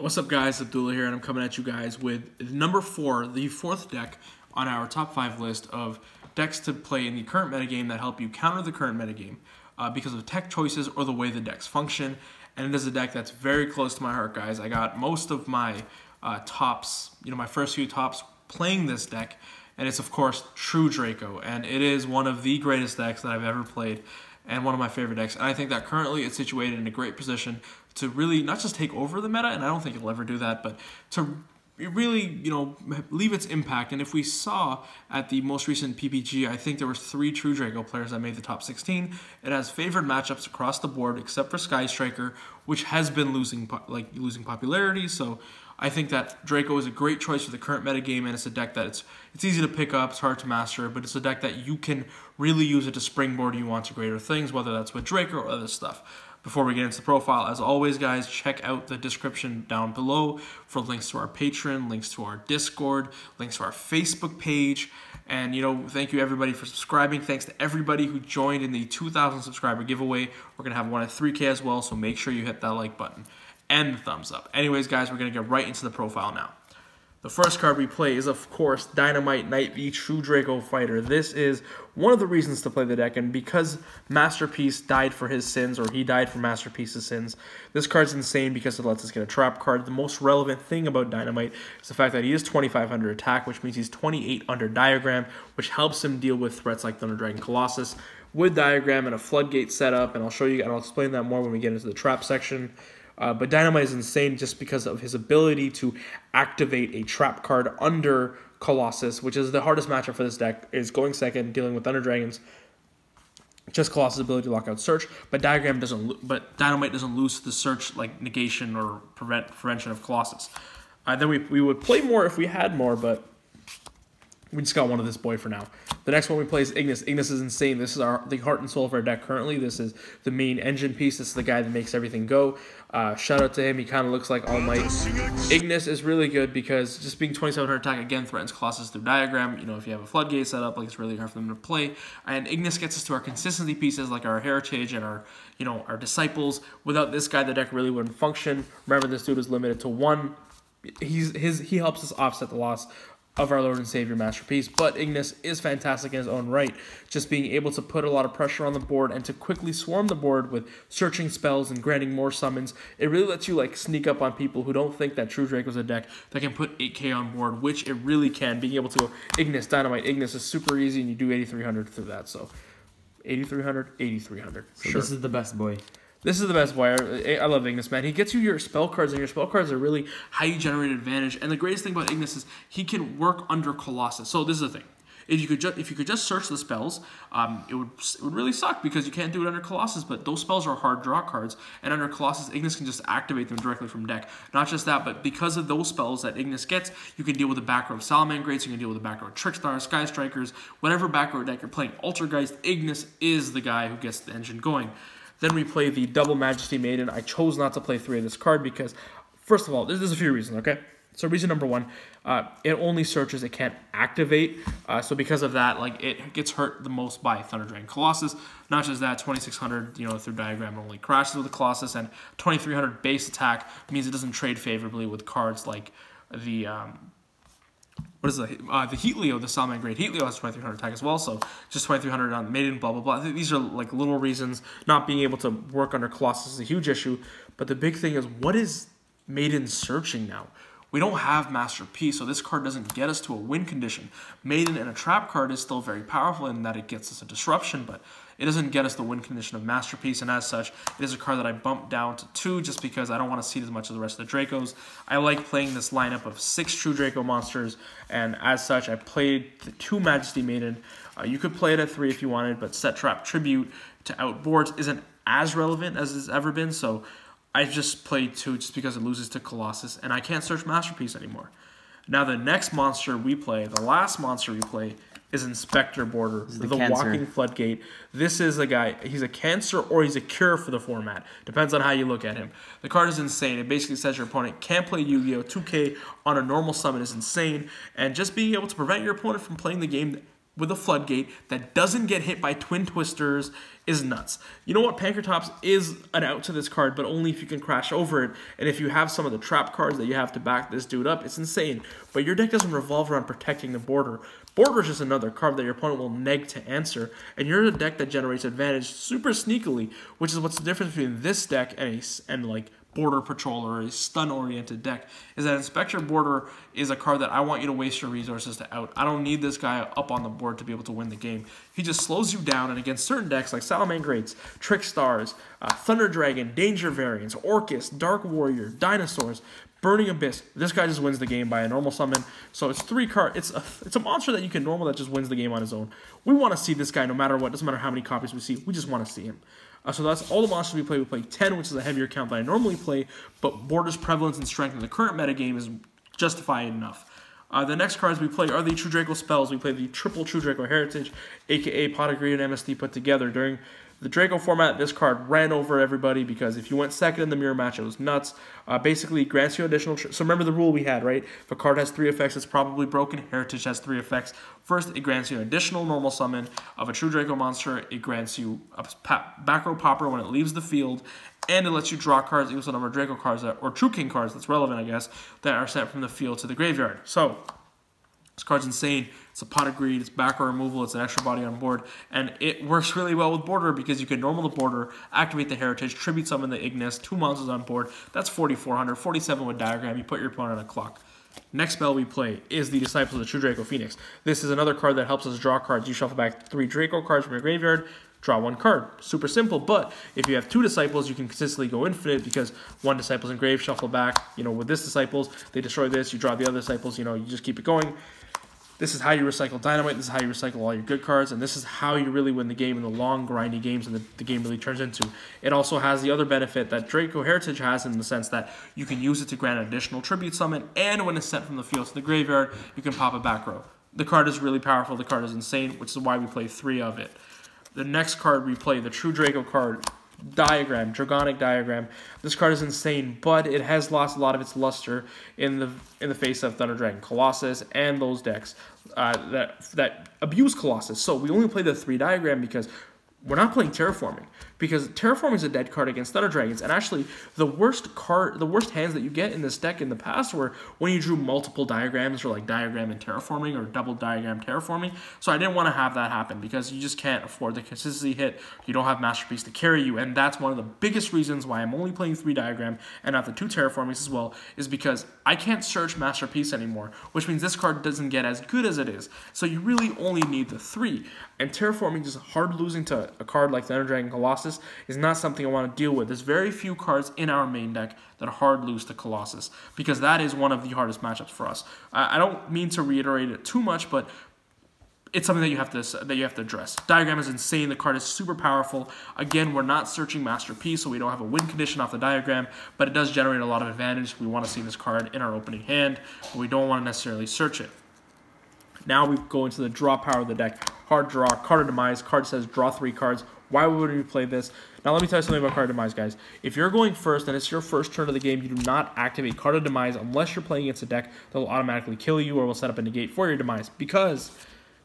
What's up, guys? Abdullah here, and I'm coming at you guys with number 4, the 4th deck on our top 5 list of decks to play in the current metagame that help you counter the current metagame because of tech choices or the way the decks function. And it is a deck that's very close to my heart, guys. I got most of my tops, my first few tops playing this deck, and it's, of course, True Draco. And it is one of the greatest decks that I've ever played and one of my favorite decks. And I think that currently it's situated in a great position to really not just take over the meta, and I don't think it'll ever do that, but to really, leave its impact. And if we saw at the most recent PPG, I think there was 3 True Draco players that made the top 16. It has favored matchups across the board, except for Sky Striker, which has been losing popularity. So I think that Draco is a great choice for the current metagame, and it's a deck that it's easy to pick up, it's hard to master, but it's a deck that you can really use it to springboard you on to greater things, whether that's with Draco or other stuff. Before we get into the profile, as always, guys, check out the description down below for links to our Patreon, links to our Discord, links to our Facebook page. And, thank you, everybody, for subscribing. Thanks to everybody who joined in the 2,000 subscriber giveaway. We're going to have one at 3K as well, so make sure you hit that like button and the thumbs up. Anyways, guys, we're going to get right into the profile now. The first card we play is, of course, Dynamite Knight, the True Draco Fighter. This is one of the reasons to play the deck, and because Masterpiece died for his sins, or he died for Masterpiece's sins, this card's insane because it lets us get a trap card. The most relevant thing about Dynamite is the fact that he is 2,500 attack, which means he's 28 under Diagram, which helps him deal with threats like Thunder Dragon Colossus. With Diagram and a Floodgate setup, and I'll show you, and I'll explain that more when we get into the trap section. But Dynamite is insane just because of his ability to activate a trap card under Colossus, which is the hardest matchup for this deck, is going second, dealing with Thunder Dragons. Just Colossus' ability to lock out Search, but Dynamite doesn't lose the Search like negation or prevention of Colossus. Then we would play more if we had more, but we just got one of this boy for now. The next one we play is Ignis. Ignis is insane. This is the heart and soul of our deck currently. This is the main engine piece. This is the guy that makes everything go. Shout out to him. He kind of looks like All Might. Ignis is really good because just being 2700 attack again threatens Colossus through Diagram. If you have a Floodgate set up, it's really hard for them to play. And Ignis gets us to our consistency pieces like our Heritage and our our Disciples. Without this guy, the deck really wouldn't function. Remember, this dude is limited to 1. He helps us offset the loss of our Lord and Savior Masterpiece, but Ignis is fantastic in his own right. Just being able to put a lot of pressure on the board and to quickly swarm the board with searching spells and granting more summons, it really lets you sneak up on people who don't think that True Draco is a deck that can put 8K on board, which it really can. Being able to go Ignis, Dynamite, Ignis is super easy, and you do 8,300 through that. So 8,300, 8,300. So sure. This is the best boy. This is the best boy. I love Ignis, man. He gets you your spell cards, and your spell cards are really how you generate advantage. And the greatest thing about Ignis is he can work under Colossus. So this is the thing. If you could just search the spells, it would really suck because you can't do it under Colossus. But those spells are hard draw cards, and under Colossus, Ignis can just activate them directly from deck. Not just that, but because of those spells that Ignis gets, you can deal with the back row of Salamangreats, you can deal with the back row of Trickstars, Sky Strikers, whatever back row deck you're playing. Altergeist, Ignis is the guy who gets the engine going. Then we play the Double Majesty Maiden. I chose not to play 3 of this card because, first of all, there's a few reasons, okay? So reason number 1, it only searches, it can't activate. So because of that, it gets hurt the most by Thunder Dragon Colossus. Not just that, 2,600, through Diagram only crashes with the Colossus, and 2,300 base attack means it doesn't trade favorably with cards like the the Heatleo, the Salamangreat Heatleo has 2,300 attack as well, so just 2,300 on Maiden, blah, blah, blah. These are little reasons. Not being able to work under Colossus is a huge issue, but the big thing is, what is Maiden searching now? We don't have Masterpiece, so this card doesn't get us to a win condition. Maiden and a trap card is still very powerful in that it gets us a disruption, but it doesn't get us the win condition of Masterpiece, and as such, it is a card that I bumped down to 2 just because I don't want to see it as much as the rest of the Dracos. I like playing this lineup of 6 True Draco monsters, and as such, I played the 2 Majesty Maiden. You could play it at 3 if you wanted, but Set Trap Tribute to outboards isn't as relevant as it's ever been, so I just played 2 just because it loses to Colossus, and I can't search Masterpiece anymore. Now the next monster we play, the last monster we play, is Inspector Border, the Walking Floodgate. This is a guy, he's a cancer or he's a cure for the format. Depends on how you look at him. The card is insane. It basically says your opponent can't play Yu-Gi-Oh! 2K on a normal summon is insane, and just being able to prevent your opponent from playing the game with a Floodgate that doesn't get hit by Twin Twisters is nuts. You know what? Pankratops is an out to this card, but only if you can crash over it. And if you have some of the trap cards that you have to back this dude up, it's insane. But your deck doesn't revolve around protecting the border. Border is just another card that your opponent will neg to answer. And you're a deck that generates advantage super sneakily, which is what's the difference between this deck and like Border Patrol or a stun-oriented deck, is that Inspector Border is a card that I want you to waste your resources to out. I don't need this guy up on the board to be able to win the game. He just slows you down, and against certain decks like Salamangreats, Trick Stars, Thunder Dragon, Danger Variants, Orcus, Dark Warrior, Dinosaurs, Burning Abyss, this guy just wins the game by a normal summon. So it's 3 cards. It's a monster that you can normal that just wins the game on his own. We want to see this guy no matter what. Doesn't matter how many copies we see. We just want to see him. So that's all the monsters we play. We play 10, which is a heavier count than I normally play, but Border's prevalence and strength in the current metagame is justified enough. The next cards we play are the True Draco spells. We play the triple True Draco Heritage, aka Pot of Greed and MSD put together. During the Draco format, this card ran over everybody because if you went second in the mirror match, it was nuts. Basically, grants you additional... So remember the rule we had, right? If a card has 3 effects, it's probably broken. Heritage has 3 effects. First, it grants you an additional normal summon of a True Draco monster. It grants you a back row popper when it leaves the field. And it lets you draw cards equal to the number of Draco cards, or True King cards, that's relevant, I guess, that are sent from the field to the graveyard. So, this card's insane. It's a Pot of Greed, it's back row removal, it's an extra body on board, and it works really well with Border because you can normal the Border, activate the Heritage, tribute summon the Ignis, 2 monsters on board. That's 4,400, 47 with Diagram. You put your opponent on a clock. Next spell we play is the Disciples of the True Draco Phoenix. This is another card that helps us draw cards. You shuffle back 3 Draco cards from your graveyard, draw 1 card. Super simple, but if you have 2 Disciples, you can consistently go infinite because 1 Disciple's engraved, shuffle back. You know, with this Disciples, they destroy this, you draw the other Disciples, you know, you just keep it going. This is how you recycle Dynamite, this is how you recycle all your good cards, and this is how you really win the game in the long, grindy games and the game really turns into. It also has the other benefit that Draco Heritage has in the sense that you can use it to grant an additional tribute summon, and when it's sent from the field to the graveyard, you can pop a back row. The card is really powerful, the card is insane, which is why we play 3 of it. The next card we play, the True Draco card, Diagram, Dragonic Diagram. This card is insane, but it has lost a lot of its luster in the face of Thunder Dragon Colossus and those decks that abuse Colossus. So we only play the 3 Diagram because we're not playing Terraforming, because Terraforming is a dead card against Thunder Dragons, and actually the worst hands that you get in this deck in the past were when you drew multiple diagrams, or like Diagram and Terraforming, or double Diagram Terraforming. So I didn't want to have that happen because you just can't afford the consistency hit. You don't have Masterpiece to carry you, and that's one of the biggest reasons why I'm only playing 3 Diagram and not the 2 Terraformings as well, is because I can't search Masterpiece anymore, which means this card doesn't get as good as it is. So you really only need the 3, and Terraforming just hard losing to a card like Thunder Dragon Colossus is not something I want to deal with. There's very few cards in our main deck that are hard lose to Colossus, because that is one of the hardest matchups for us. I don't mean to reiterate it too much, but it's something that you have to address. Diagram is insane. The card is super powerful. Again, we're not searching Masterpiece, so we don't have a win condition off the Diagram, but it does generate a lot of advantage. We want to see this card in our opening hand, but we don't want to necessarily search it. Now we go into the draw power of the deck. Hard draw, Card of Demise. Card says draw 3 cards. Why would we play this? Now let me tell you something about Card of Demise, guys. If you're going first and it's your first turn of the game, you do not activate Card of Demise unless you're playing against a deck that will automatically kill you or will set up a negate for your demise, because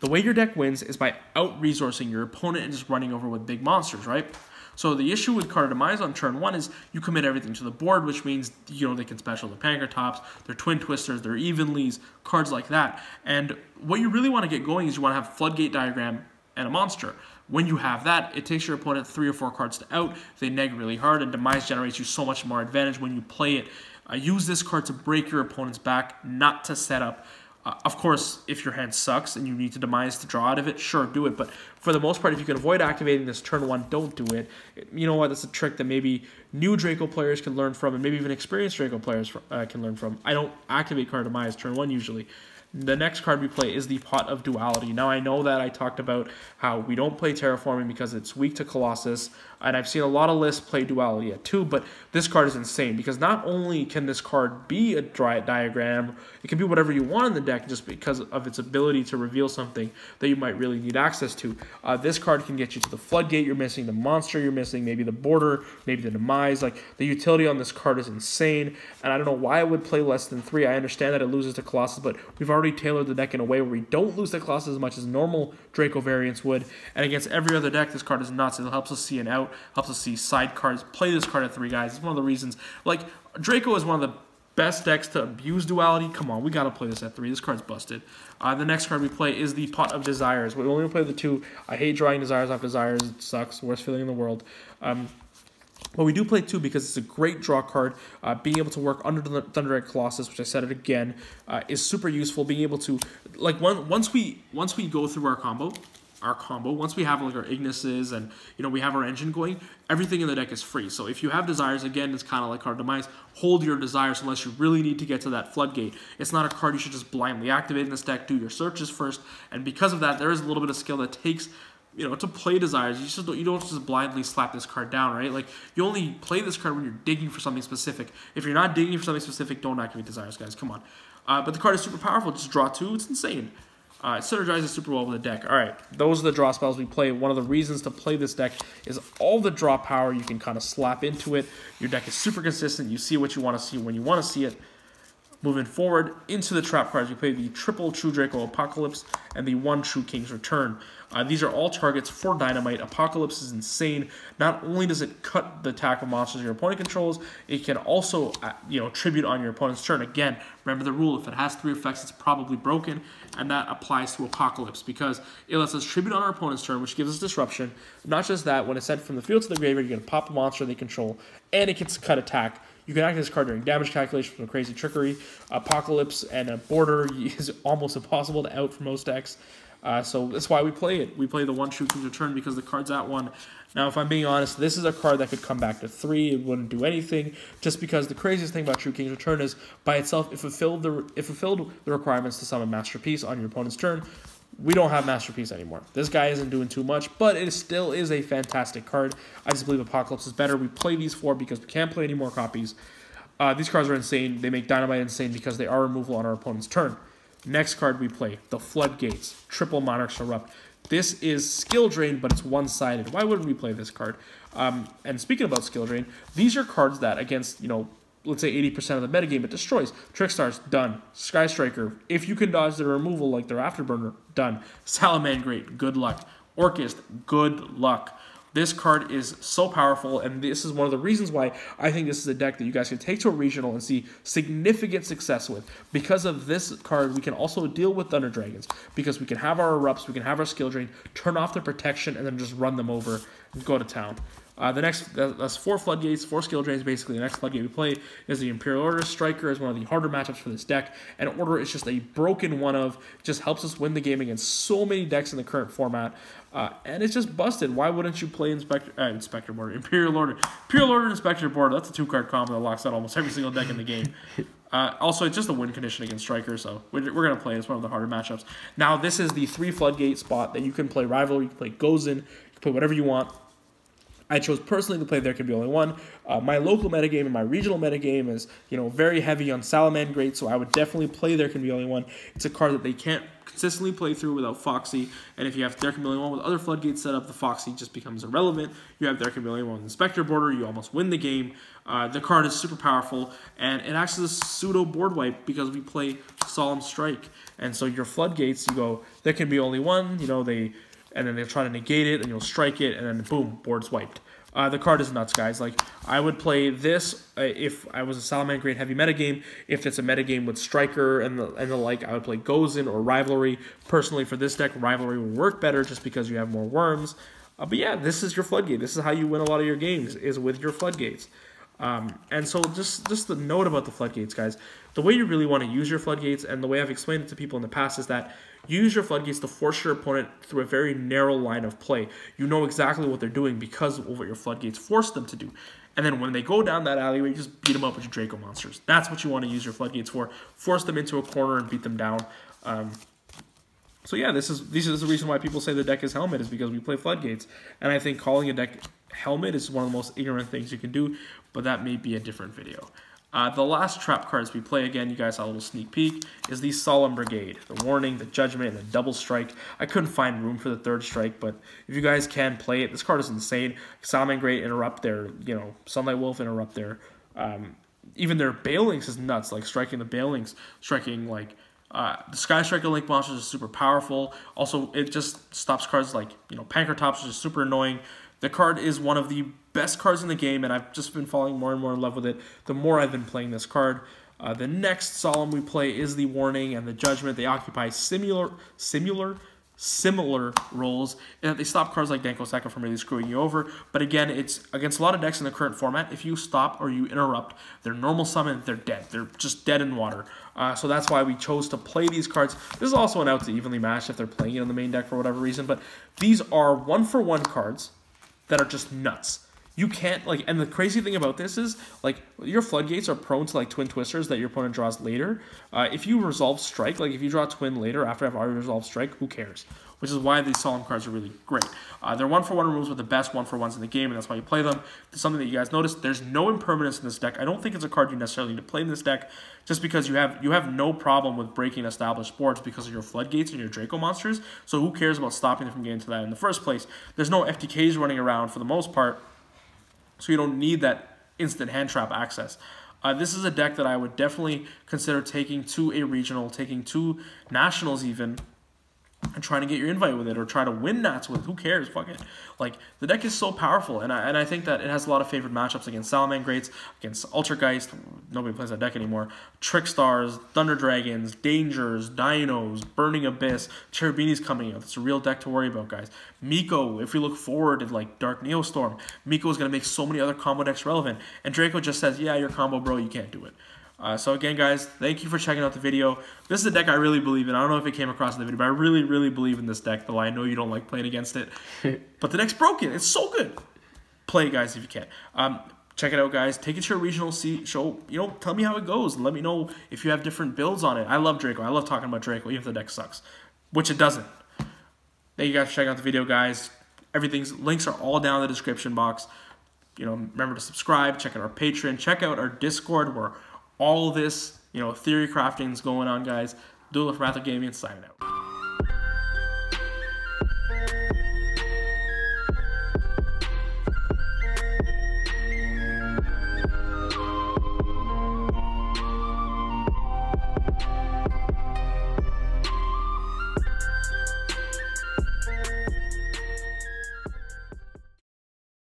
the way your deck wins is by out-resourcing your opponent and just running over with big monsters, right? So the issue with Card of Demise on turn 1 is you commit everything to the board, which means, you know, they can special the Pankratops, their Twin Twisters, their Evenleys, cards like that. And what you really want to get going is you want to have Floodgate Diagram and a monster. When you have that, it takes your opponent 3 or 4 cards to out. They neg really hard, and Demise generates you so much more advantage when you play it. Use this card to break your opponent's back, not to set up. Of course, if your hand sucks and you need to Demise to draw out of it, sure, do it. But for the most part, if you can avoid activating this turn 1, don't do it. You know what? That's a trick that maybe new Draco players can learn from, and maybe even experienced Draco players can learn from. I don't activate Card of Demise turn 1 usually. The next card we play is the Pot of Duality. Now, I know that I talked about how we don't play Terraforming because it's weak to Colossus, and I've seen a lot of lists play Duality at 2, but this card is insane because not only can this card be a diagram, it can be whatever you want in the deck just because of its ability to reveal something that you might really need access to. This card can get you to the Floodgate you're missing, the monster you're missing, maybe the border, maybe the demise. Like, the utility on this card is insane, and I don't know why I would play less than 3. I understand that it loses to Colossus, but we've already already tailored the deck in a way where we don't lose the Colossus as much as normal Draco variants would. And against every other deck, this card is nuts. It helps us see an out, helps us see side cards. Play this card at 3, guys. It's one of the reasons. Like, Draco is one of the best decks to abuse duality. Come on, we got to play this at 3. This card's busted. The next card we play is the Pot of Desires. We only play the 2. I hate drawing Desires off Desires. It sucks. Worst feeling in the world. But we do play 2 because it's a great draw card. Being able to work under the Thunderhead Colossus, which I said it again, is super useful. Being able to, like, once we go through our combo, once we have like our Ignises and we have our engine going, everything in the deck is free. So if you have Desires, again, it's kind of like Card Demise. Hold your Desires unless you really need to get to that floodgate. It's not a card you should just blindly activate in this deck. Do your searches first, and because of that, there is a little bit of skill that takes to play Desires. You don't just blindly slap this card down, right? Like, you only play this card when you're digging for something specific. If you're not digging for something specific, don't activate Desires, guys. Come on. But the card is super powerful. Just draw 2. It's insane. It synergizes super well with the deck. All right, those are the draw spells we play. One of the reasons to play this deck is all the draw power you can kind of slap into it. Your deck is super consistent. You see what you want to see when you want to see it. Moving forward into the trap cards, we play the triple True Draco Apocalypse and the 1 True King's Return. These are all targets for Dynamite. Apocalypse is insane. Not only does it cut the attack of monsters your opponent controls, it can also tribute on your opponent's turn. Again, remember the rule: if it has 3 effects, it's probably broken, and that applies to Apocalypse because it lets us tribute on our opponent's turn, which gives us disruption. Not just that, when it's sent from the field to the graveyard, you're going to pop a monster they control, and it gets cut attack. You can activate this card during damage calculation from Crazy Trickery. Apocalypse and a border is almost impossible to out for most decks. So that's why we play it. We play the 1 True King's Return because the card's at 1. Now, if I'm being honest, this is a card that could come back to 3. It wouldn't do anything, just because the craziest thing about True King's Return is, by itself, it fulfilled the requirements to summon Masterpiece on your opponent's turn. We don't have Masterpiece anymore. This guy isn't doing too much, but it still is a fantastic card. I just believe Apocalypse is better. We play these 4 because we can't play any more copies. These cards are insane. They make Dynamite insane because they are removal on our opponent's turn. Next card we play, the Floodgates, triple Monarchs Erupt. This is skill drain, but it's one-sided. Why wouldn't we play this card? And speaking about skill drain, these are cards that against, let's say 80% of the metagame, it destroys. Trickstar's done. Sky Striker, if you can dodge their removal like their Afterburner, done. Salamangreat, good luck. Orchist, good luck. This card is so powerful, and this is one of the reasons why I think this is a deck that you guys can take to a regional and see significant success with. Because of this card, we can also deal with Thunder Dragons, because we can have our Erupts, we can have our Skill Drain, turn off their protection, and then just run them over and go to town. That's 4 Floodgates, 4 Skill Drains, basically. The next Floodgate we play is the Imperial Order. Striker is one of the harder matchups for this deck, and Order is just a broken one of, just helps us win the game against so many decks in the current format, and it's just busted. Why wouldn't you play Inspector Board? Imperial Order. Imperial Order and Inspector Board, that's a 2-card combo that locks out almost every single deck in the game. Also, it's just a win condition against Striker, so we're going to play it. It's one of the harder matchups. Now, this is the 3 Floodgate spot that you can play Rivalry, you can play Gozen, you can play whatever you want. I chose personally to play There Can Be Only One. My local metagame and my regional metagame is, very heavy on Salamangreat, so I would definitely play There Can Be Only One. It's a card that they can't consistently play through without Foxy, and if you have There Can Be Only One with other Floodgates set up, the Foxy just becomes irrelevant. You have There Can Be Only One with Inspector Border, you almost win the game. The card is super powerful, and it acts as a pseudo board wipe because we play Solemn Strike. And so your Floodgates, you go, There Can Be Only One, and then they'll try to negate it, and you'll strike it, and then boom, board's wiped. The card is nuts, guys. Like, I would play this if I was a Salamangreat heavy metagame. If it's a metagame with Striker and the like, I would play Gozen or Rivalry. Personally, for this deck, Rivalry would work better just because you have more worms. But yeah, this is your Floodgate. This is how you win a lot of your games, is with your Floodgates. And so just the note about the Floodgates, guys. The way you really want to use your Floodgates, and the way I've explained it to people in the past, is that use your Floodgates to force your opponent through a very narrow line of play. You know exactly what they're doing because of what your Floodgates force them to do. And then when they go down that alleyway, you just beat them up with your Draco monsters. That's what you want to use your Floodgates for. Force them into a corner and beat them down. So yeah, this is the reason why people say the deck is Helmet, is because we play Floodgates. And I think calling a deck Helmet is one of the most ignorant things you can do, but that may be a different video. The last trap cards we play, again, you guys saw a little sneak peek, is the Solemn Brigade. The Warning, the Judgment, and the Double Strike. I couldn't find room for the 3rd strike, but if you guys can play it, this card is insane. Salamangreat interrupt their, Sunlight Wolf interrupt their, even their Baelings is nuts, like striking the Baelings, striking, like, The Sky Striker Link monsters are super powerful. Also, it just stops cards like, Pankratops, which is super annoying. The card is one of the best cards in the game, and I've just been falling more and more in love with it the more I've been playing this card. The next Solemn we play is the Warning and the Judgment. They occupy similar roles in that they stop cards like Danko Seka from really screwing you over. But again, it's against a lot of decks in the current format. If you stop or you interrupt their normal summon, they're dead. They're just dead in water. So that's why we chose to play these cards. This is also an out to evenly matched if they're playing it on the main deck for whatever reason. But these are 1-for-1 cards that are just nuts. You can't, and the crazy thing about this is, your Floodgates are prone to, Twin Twisters that your opponent draws later. If you Resolve Strike, if you draw Twin later after I've already Resolved Strike, who cares? Which is why these Solemn cards are really great. They're 1-for-1 removes with the best 1-for-1s in the game, and that's why you play them. It's something that you guys noticed. There's no impermanence in this deck. I don't think it's a card you necessarily need to play in this deck, just because you have no problem with breaking established boards because of your Floodgates and your Draco monsters, so who cares about stopping them from getting to that in the first place? There's no FTKs running around for the most part, so you don't need that instant hand trap access. This is a deck that I would definitely consider taking to a regional, taking to nationals even, and trying to get your invite with it, or try to win Nats with it. Who cares? Fuck it. The deck is so powerful, and I think that it has a lot of favored matchups against Salamangreats, against Ultrageist. Nobody plays that deck anymore. Trickstars, Thunder Dragons, Dangers, Dinos, Burning Abyss, Cherubini's coming out. It's a real deck to worry about, guys. Miko, if we look forward to Dark Neostorm, Miko is going to make so many other combo decks relevant, and Draco just says, yeah, you're combo bro, you can't do it. So again, guys, thank you for checking out the video. This is a deck I really believe in. I don't know if it came across in the video, but I really, really believe in this deck, though I know you don't like playing against it. But the deck's broken. It's so good. Play it, guys, if you can. Check it out, guys. Take it to your regional show. Tell me how it goes. And let me know if you have different builds on it. I love Draco. I love talking about Draco, even if the deck sucks, which it doesn't. Thank you guys for checking out the video, guys. Links are all down in the description box. Remember to subscribe. Check out our Patreon. Check out our Discord, where all this, theory crafting is going on, guys. Dueler from Ather Gaming, signing out.